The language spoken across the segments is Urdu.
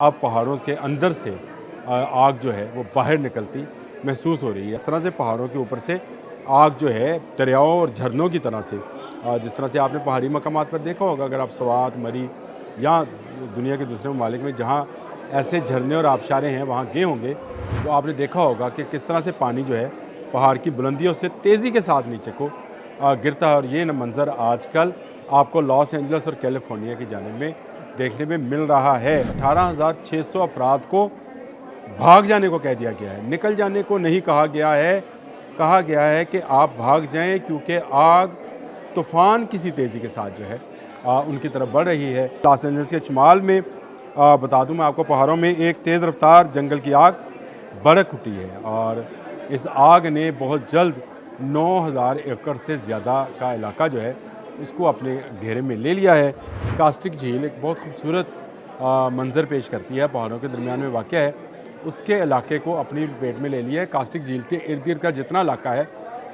اب پہاڑوں کے اندر سے آگ جو ہے وہ باہر نکلتی محسوس ہو رہی ہے۔ اس طرح سے پہاڑوں کے اوپر سے آگ جو ہے دریاؤں اور جھرنوں کی طرح سے جس طرح سے آپ نے پہاڑی مقامات پر دیکھا ہوگا، اگر آپ سوات، مری یا دنیا کے دوسرے ممالک میں جہاں ایسے جھرنے اور آبشاریں ہیں وہاں گئے ہوں گے تو آپ نے دیکھا ہوگا کہ کس طرح سے پانی جو ہے پہاڑ کی بلندیوں سے تیزی کے ساتھ نیچے کو گرتا ہے، اور یہ منظر آج کل آپ کو لاس اینجلس اور کیلیفورنیا کی جانب میں دیکھنے میں مل رہا ہے۔ 18,600 افراد کو بھاگ جانے کو کہہ دیا گیا ہے، نکل جانے کو نہیں کہا گیا ہے کہ آپ بھاگ جائیں، کیونکہ آگ طوفان کسی تیزی کے ساتھ جو ہے ان کی طرف بڑھ رہی ہے۔ لاس اینجلس کے شمال میں بتا دوں میں آپ کو، پہاڑوں میں ایک تیز رفتار جنگل کی آگ بھڑک اٹھی ہے، اور اس آگ نے بہت جلد 9,000 ایکڑ سے زیادہ کا علاقہ جو ہے اس کو اپنے گھیرے میں لے لیا ہے۔ کاسٹک جھیل ایک بہت خوبصورت منظر پیش کرتی ہے، پہاڑوں کے درمیان میں واقع ہے، اس کے علاقے کو اپنی پیٹ میں لے لیا ہے۔ کاسٹک جھیل کے ارد گرد کا جتنا علاقہ ہے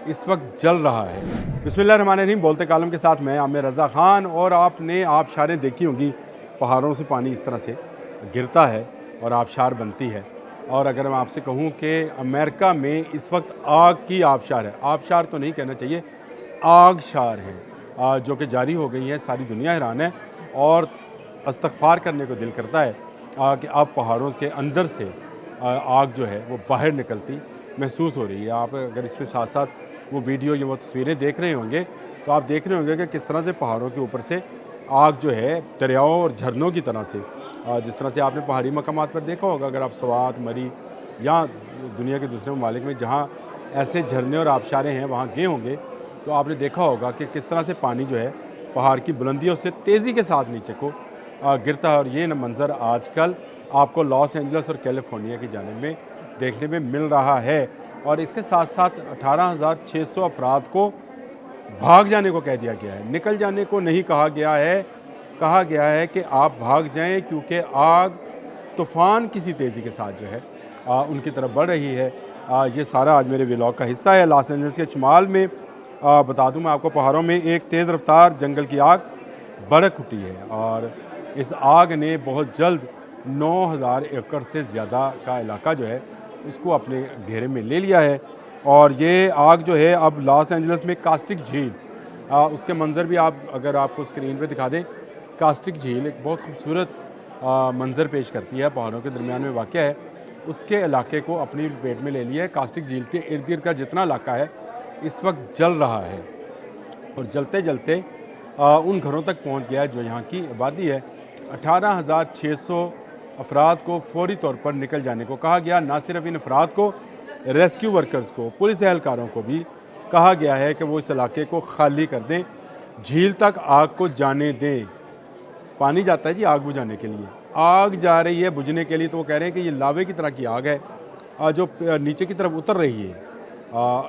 اس وقت جل رہا ہے۔ بسم اللہ الرحمن الرحیم، بولتے کالم کے ساتھ میں عامر رضا خان، اور آپ نے آبشاریں دیکھی ہوں گی، پہاڑوں سے پانی اس طرح سے گرتا ہے اور آبشار بنتی ہے۔ اور اگر میں آپ سے کہوں کہ امریکہ میں اس وقت آگ کی آبشار ہے، آبشار تو نہیں کہنا چاہیے، آگ شار ہیں جو کہ جاری ہو گئی ہیں، ساری دنیا حیران ہے اور استغفار کرنے کو دل کرتا ہے کہ اب پہاڑوں کے اندر سے آگ جو ہے وہ باہر نکلتی محسوس ہو رہی ہے۔ آپ اگر اس کے ساتھ ساتھ وہ ویڈیو یا وہ تصویریں دیکھ رہے ہوں گے تو آپ دیکھ رہے ہوں گے کہ کس طرح سے پہاڑوں کے اوپر سے آگ جو ہے دریاؤں اور جھرنوں کی طرح سے جس طرح سے آپ نے پہاڑی مقامات پر دیکھا ہوگا، اگر آپ سوات، مری یا دنیا کے دوسرے ممالک میں جہاں ایسے جھرنے اور آبشاریں ہیں وہاں گئے ہوں گے تو آپ نے دیکھا ہوگا کہ کس طرح سے پانی جو ہے پہاڑ کی بلندیوں سے تیزی کے ساتھ نیچے کو گرتا ہے، اور یہ منظر آج کل آپ کو لاس اینجلس اور کیلیفورنیا کی جانب میں دیکھنے میں مل رہا ہے۔ اور اس کے ساتھ ساتھ 18,600 افراد کو بھاگ جانے کو کہہ دیا گیا ہے، نکل جانے کو نہیں کہا گیا ہے کہ آپ بھاگ جائیں، کیونکہ آگ طوفان کسی تیزی کے ساتھ جو ہے ان کی طرف بڑھ رہی ہے۔ یہ سارا آج میرے ولاگ کا حصہ ہے۔ لاس اینجلس کے شمال میں بتا دوں میں آپ کو، پہاڑوں میں ایک تیز رفتار جنگل کی آگ بھڑک اٹھی ہے، اور اس آگ نے بہت جلد 9,000 ایکڑ سے زیادہ کا علاقہ جو ہے اس کو اپنے گھیرے میں لے لیا ہے۔ اور یہ آگ جو ہے اب لاس اینجلس میں کاسٹک جھیل، اس کے منظر بھی اگر آپ کو اسکرین پہ دکھا دیں، کاسٹک جھیل ایک بہت خوبصورت منظر پیش کرتی ہے، پہاڑوں کے درمیان میں واقع ہے، اس کے علاقے کو اپنی پیٹ میں لے لیا ہے۔ کاسٹک جھیل کے ارد گرد کا جتنا علاقہ ہے اس وقت جل رہا ہے، اور جلتے جلتے ان گھروں تک پہنچ گیا جو یہاں کی آبادی ہے۔ 18,600 افراد کو فوری طور پر نکل جانے کو کہا گیا۔ نہ صرف ان افراد کو، ریسکیو ورکرز کو، پولیس اہلکاروں کو بھی کہا گیا ہے کہ وہ اس علاقے کو خالی کر دیں، جھیل تک آگ کو جانے دیں۔ پانی جاتا ہے جی آگ بجھانے کے لیے، آگ جا رہی ہے بجھنے کے لیے، تو وہ کہہ رہے ہیں کہ یہ لاوے کی طرح کی آگ ہے جو نیچے کی طرف اتر رہی ہے۔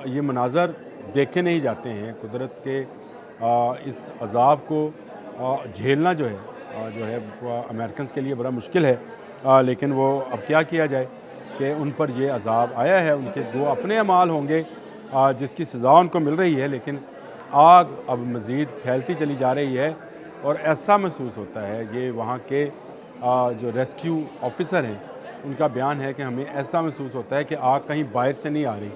یہ مناظر دیکھے نہیں جاتے ہیں، قدرت کے اس عذاب کو جھیلنا جو ہے امریکنز کے لیے بڑا مشکل ہے، لیکن وہ اب کیا جائے کہ ان پر یہ عذاب آیا ہے، ان کے جو اپنے اعمال ہوں گے جس کی سزا ان کو مل رہی ہے، لیکن آگ اب مزید پھیلتی چلی جا رہی ہے، اور ایسا محسوس ہوتا ہے، یہ وہاں کے جو ریسکیو آفیسر ہیں ان کا بیان ہے کہ ہمیں ایسا محسوس ہوتا ہے کہ آگ کہیں باہر سے نہیں آ رہی،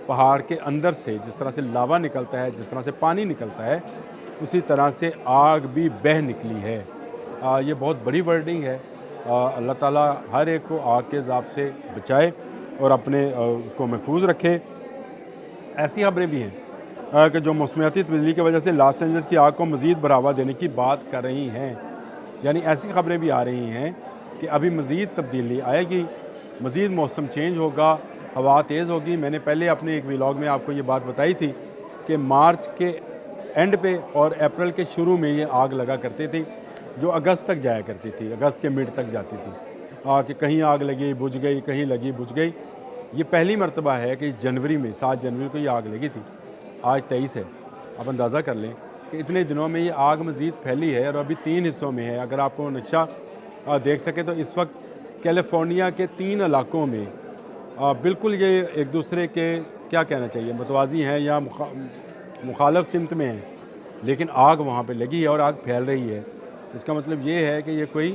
پہاڑ کے اندر سے جس طرح سے لاوا نکلتا ہے، جس طرح سے پانی نکلتا ہے، اسی طرح سے آگ بھی بہہ نکلی ہے۔ یہ بہت بڑی ورڈنگ ہے۔ اللہ تعالیٰ ہر ایک کو آگ کے عذاب سے بچائے اور اپنے اس کو محفوظ رکھے۔ ایسی خبریں بھی ہیں کہ جو موسمیاتی تبدیلی کی وجہ سے لاس اینجلس کی آگ کو مزید بڑھاوا دینے کی بات کر رہی ہیں، یعنی ایسی خبریں بھی آ رہی ہیں کہ ابھی مزید تبدیلی آئے گی، مزید موسم چینج ہوگا، ہوا تیز ہوگی۔ میں نے پہلے اپنے ایک ولاگ میں آپ کو یہ بات بتائی تھی کہ مارچ کے اینڈ پہ اور اپریل کے شروع میں یہ آگ لگا کرتے تھے، جو اگست تک جایا کرتی تھی، اگست کے مڈ تک جاتی تھی، کہ کہیں آگ لگی بجھ گئی، کہیں لگی بجھ گئی۔ یہ پہلی مرتبہ ہے کہ جنوری میں 7 جنوری کو یہ آگ لگی تھی، آج 23 ہے۔ آپ اندازہ کر لیں کہ اتنے دنوں میں یہ آگ مزید پھیلی ہے، اور ابھی 3 حصوں میں ہے۔ اگر آپ کو نقشہ دیکھ سکیں تو اس وقت کیلیفورنیا کے 3 علاقوں میں بالکل یہ ایک دوسرے کے کیا کہنا چاہیے متوازی ہیں یا مخالف سمت میں ہیں، لیکن آگ وہاں پہ لگی ہے اور آگ پھیل رہی ہے۔ اس کا مطلب یہ ہے کہ یہ کوئی